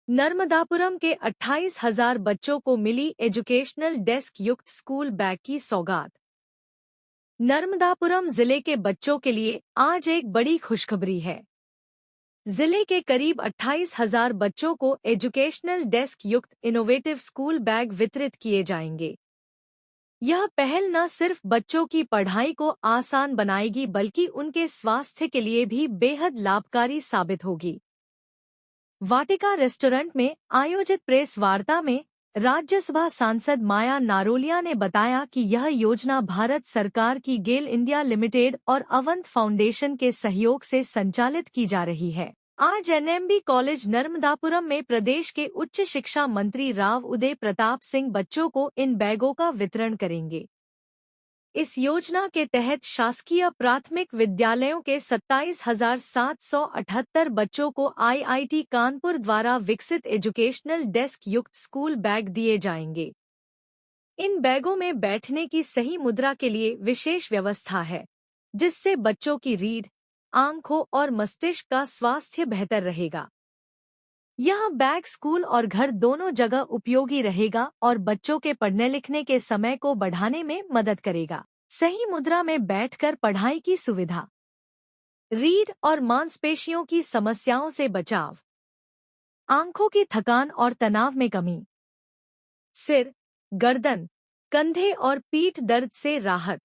नर्मदापुरम के 28,000 बच्चों को मिली एजुकेशनल डेस्क युक्त स्कूल बैग की सौगात। नर्मदापुरम जिले के बच्चों के लिए आज एक बड़ी खुशखबरी है। जिले के करीब 28,000 बच्चों को एजुकेशनल डेस्क युक्त इनोवेटिव स्कूल बैग वितरित किए जाएंगे। यह पहल न सिर्फ बच्चों की पढ़ाई को आसान बनाएगी बल्कि उनके स्वास्थ्य के लिए भी बेहद लाभकारी साबित होगी। वाटिका रेस्टोरेंट में आयोजित प्रेस वार्ता में राज्यसभा सांसद माया नारोलिया ने बताया कि यह योजना भारत सरकार की गेल इंडिया लिमिटेड और अवंत फाउंडेशन के सहयोग से संचालित की जा रही है। आज एनएमबी कॉलेज नर्मदापुरम में प्रदेश के उच्च शिक्षा मंत्री राव उदय प्रताप सिंह बच्चों को इन बैगों का वितरण करेंगे। इस योजना के तहत शासकीय प्राथमिक विद्यालयों के 27,778 बच्चों को आईआईटी कानपुर द्वारा विकसित एजुकेशनल डेस्क युक्त स्कूल बैग दिए जाएंगे। इन बैगों में बैठने की सही मुद्रा के लिए विशेष व्यवस्था है, जिससे बच्चों की रीढ़, आंखों और मस्तिष्क का स्वास्थ्य बेहतर रहेगा। यह बैग स्कूल और घर दोनों जगह उपयोगी रहेगा और बच्चों के पढ़ने लिखने के समय को बढ़ाने में मदद करेगा। सही मुद्रा में बैठकर पढ़ाई की सुविधा, रीढ़ और मांसपेशियों की समस्याओं से बचाव, आंखों की थकान और तनाव में कमी, सिर, गर्दन, कंधे और पीठ दर्द से राहत,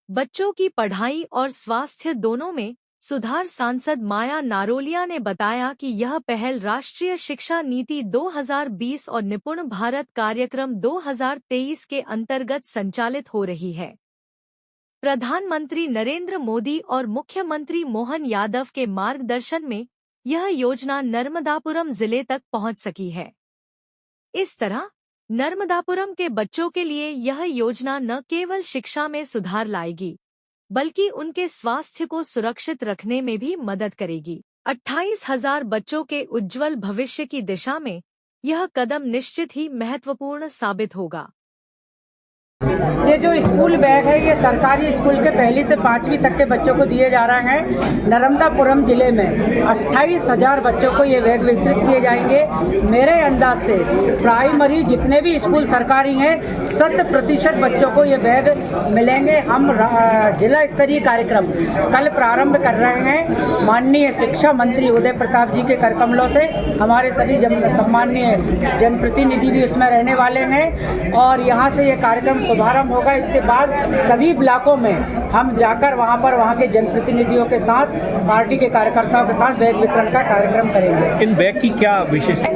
बच्चों की पढ़ाई और स्वास्थ्य दोनों में सुधार। सांसद माया नारोलिया ने बताया कि यह पहल राष्ट्रीय शिक्षा नीति 2020 और निपुण भारत कार्यक्रम 2023 के अंतर्गत संचालित हो रही है। प्रधानमंत्री नरेंद्र मोदी और मुख्यमंत्री मोहन यादव के मार्गदर्शन में यह योजना नर्मदापुरम जिले तक पहुंच सकी है। इस तरह नर्मदापुरम के बच्चों के लिए यह योजना न केवल शिक्षा में सुधार लाएगी बल्कि उनके स्वास्थ्य को सुरक्षित रखने में भी मदद करेगी। 28,000 बच्चों के उज्जवल भविष्य की दिशा में यह कदम निश्चित ही महत्वपूर्ण साबित होगा। ये जो स्कूल बैग है ये सरकारी स्कूल के 1ली से 5वीं तक के बच्चों को दिए जा रहे हैं। नर्मदापुरम जिले में 28,000 बच्चों को ये बैग वितरित किए जाएंगे। मेरे अंदाज से प्राइमरी जितने भी स्कूल सरकारी हैं 100% बच्चों को ये बैग मिलेंगे। हम जिला स्तरीय कार्यक्रम कल प्रारंभ कर रहे हैं। माननीय शिक्षा मंत्री उदय प्रताप जी के करकमलों से हमारे सभी सम्माननीय जनप्रतिनिधि भी उसमें रहने वाले हैं और यहाँ से ये कार्यक्रम शुभारंभ होगा। इसके बाद सभी ब्लॉकों में हम जाकर वहाँ के जनप्रतिनिधियों के साथ, पार्टी के कार्यकर्ताओं के साथ बैग वितरण का कार्यक्रम करेंगे। इन बैग की क्या विशेषता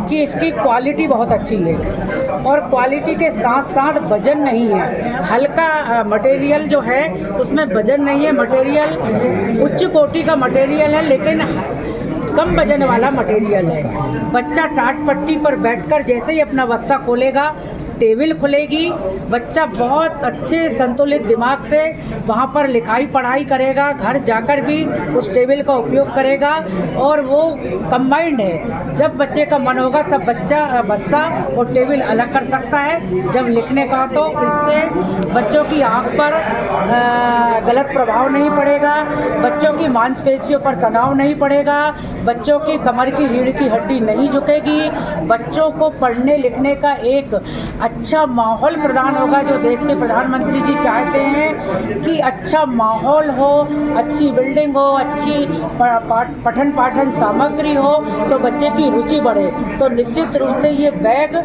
कि इसकी क्वालिटी बहुत अच्छी है और क्वालिटी के साथ साथ वजन नहीं है। हल्का मटेरियल जो है उसमें वजन नहीं है। मटेरियल उच्च कोटि का मटेरियल है लेकिन कम वजन वाला मटेरियल है। बच्चा टाट पट्टी पर बैठकर जैसे ही अपना बस्ता खोलेगा, टेबल खुलेगी, बच्चा बहुत अच्छे संतुलित दिमाग से वहाँ पर लिखाई पढ़ाई करेगा। घर जाकर भी उस टेबल का उपयोग करेगा और वो कंबाइंड है। जब बच्चे का मन होगा तब बच्चा बस्ता और टेबल अलग कर सकता है। जब लिखने का तो इससे बच्चों की आँख पर गलत प्रभाव नहीं पड़ेगा, बच्चों की मांसपेशियों पर तनाव नहीं पड़ेगा, बच्चों की कमर की रीढ़ की हड्डी नहीं झुकेगी। बच्चों को पढ़ने लिखने का एक अच्छा माहौल प्रदान होगा। जो देश के प्रधानमंत्री जी चाहते हैं कि अच्छा माहौल हो, अच्छी बिल्डिंग हो, अच्छी पठन पाठन सामग्री हो तो बच्चे की रुचि बढ़े। तो निश्चित रूप से ये बैग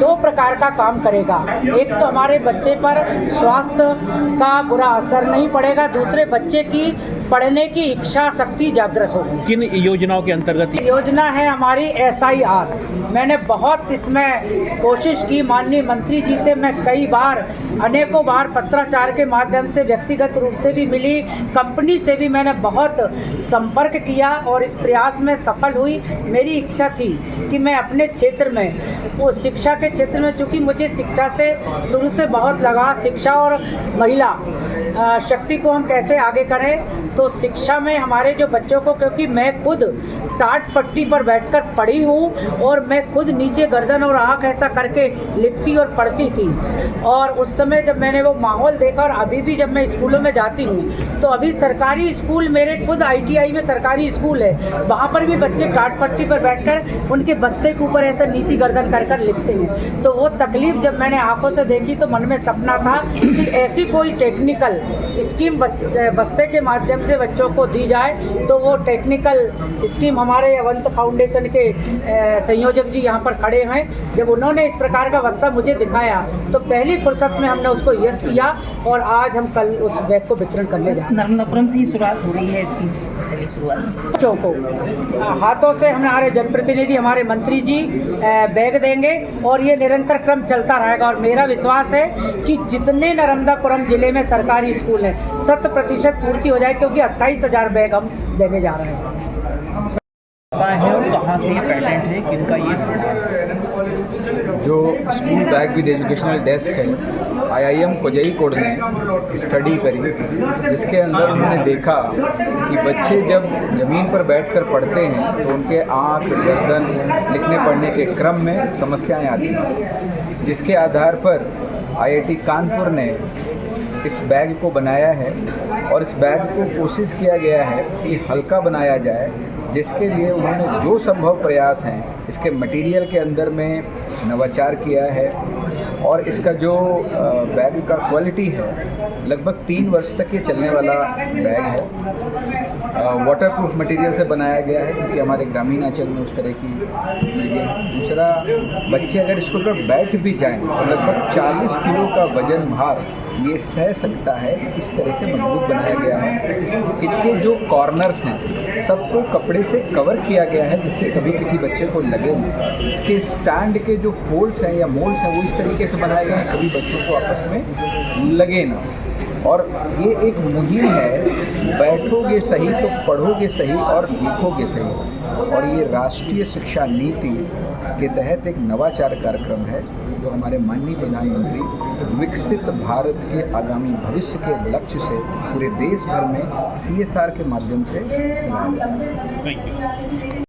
2 प्रकार का काम करेगा। एक तो हमारे बच्चे पर स्वास्थ्य का बुरा असर नहीं पड़ेगा, दूसरे बच्चे की पढ़ने की इच्छा शक्ति जागृत होगी। किन योजनाओं के अंतर्गत? योजना है हमारी SIR। मैंने बहुत इसमें कोशिश की। माननीय मंत्री जी से मैं कई बार अनेकों बार पत्राचार के माध्यम से व्यक्तिगत रूप से भी मिली, कंपनी से भी मैंने बहुत संपर्क किया और इस प्रयास में सफल हुई। मेरी इच्छा थी कि मैं अपने क्षेत्र में, वो शिक्षा के क्षेत्र में, चूँकि मुझे शिक्षा से शुरू से बहुत लगाव, शिक्षा और महिला शक्ति को हम कैसे आगे करें, तो शिक्षा में हमारे जो बच्चों को, क्योंकि मैं खुद टाट पट्टी पर बैठकर पढ़ी हूँ और मैं खुद नीचे गर्दन और आँख ऐसा करके लिखती और पढ़ती थी, और उस समय जब मैंने वो माहौल देखा, और अभी भी जब मैं स्कूलों में जाती हूँ तो अभी सरकारी स्कूल, मेरे खुद ITI में सरकारी स्कूल है, वहाँ पर भी बच्चे टाट पट्टी पर बैठकर उनके बस्ते के ऊपर ऐसा नीची गर्दन कर कर लिखते हैं। तो वो तकलीफ जब मैंने आंखों से देखी तो मन में सपना था कि ऐसी कोई टेक्निकल स्कीम बस्ते के माध्यम से बच्चों को दी जाए। तो वो टेक्निकल स्कीम हमारे अवंत फाउंडेशन के संयोजक जी यहाँ पर खड़े हैं, जब उन्होंने इस प्रकार का बस्ता मुझे दिखाया तो पहली फुर्सत में हमने उसको यस किया, और आज हम कल उस बैग को वितरण करने जा रहे हैं। नर्मदापुरम से ही शुरुआत हो रही है इसकी पहली शुरुआत। बच्चों को हाथों से हमारे जनप्रतिनिधि, हमारे मंत्री जी बैग देंगे, और ये निरंतर क्रम चलता रहेगा। और मेरा विश्वास है कि जितने नर्मदापुरम जिले में सरकारी स्कूल हैं 100% पूर्ति हो जाए, क्योंकि 28,000 बैग हम देने जा रहे हैं। है और कहाँ से ये पेटेंट है, किनका ये जो school bag with educational desk है, IIM कोझिकोड ने स्टडी करी, जिसके अंदर उन्होंने देखा कि बच्चे जब ज़मीन पर बैठकर पढ़ते हैं तो उनके आँख, गर्दन, लिखने पढ़ने के क्रम में समस्याएं आती हैं, जिसके आधार पर IIT कानपुर ने इस बैग को बनाया है। और इस बैग को कोशिश किया गया है कि हल्का बनाया जाए, जिसके लिए उन्होंने जो संभव प्रयास हैं, इसके मटेरियल के अंदर में नवाचार किया है। और इसका जो बैग का क्वालिटी है, लगभग 3 वर्ष तक ये चलने वाला बैग है। वाटरप्रूफ मटेरियल से बनाया गया है, क्योंकि हमारे ग्रामीण अंचल में उस तरह की चीज़ें हैं। दूसरा, बच्चे अगर इसको ऊपर बैठ भी जाएँ तो लगभग 40 किलो का वजन भार ये सह सकता है। इस तरह से मजबूत बनाया गया है। इसके जो कॉर्नर्स हैं सबको कपड़े से कवर किया गया है, जिससे कभी किसी बच्चे को लगे नहीं। इसके स्टैंड के जो फोल्ड्स हैं या मोल्ड्स हैं वो इस तरीके से बनाए गए हैं कभी बच्चों को आपस में लगे ना। और ये एक मुहिम है, बैठोगे सही तो पढ़ोगे सही और लिखोगे सही। और ये राष्ट्रीय शिक्षा नीति के तहत एक नवाचार कार्यक्रम है, जो हमारे माननीय प्रधानमंत्री विकसित भारत के आगामी भविष्य के लक्ष्य से पूरे देश भर में CSR के माध्यम से चलाया जा रहा है।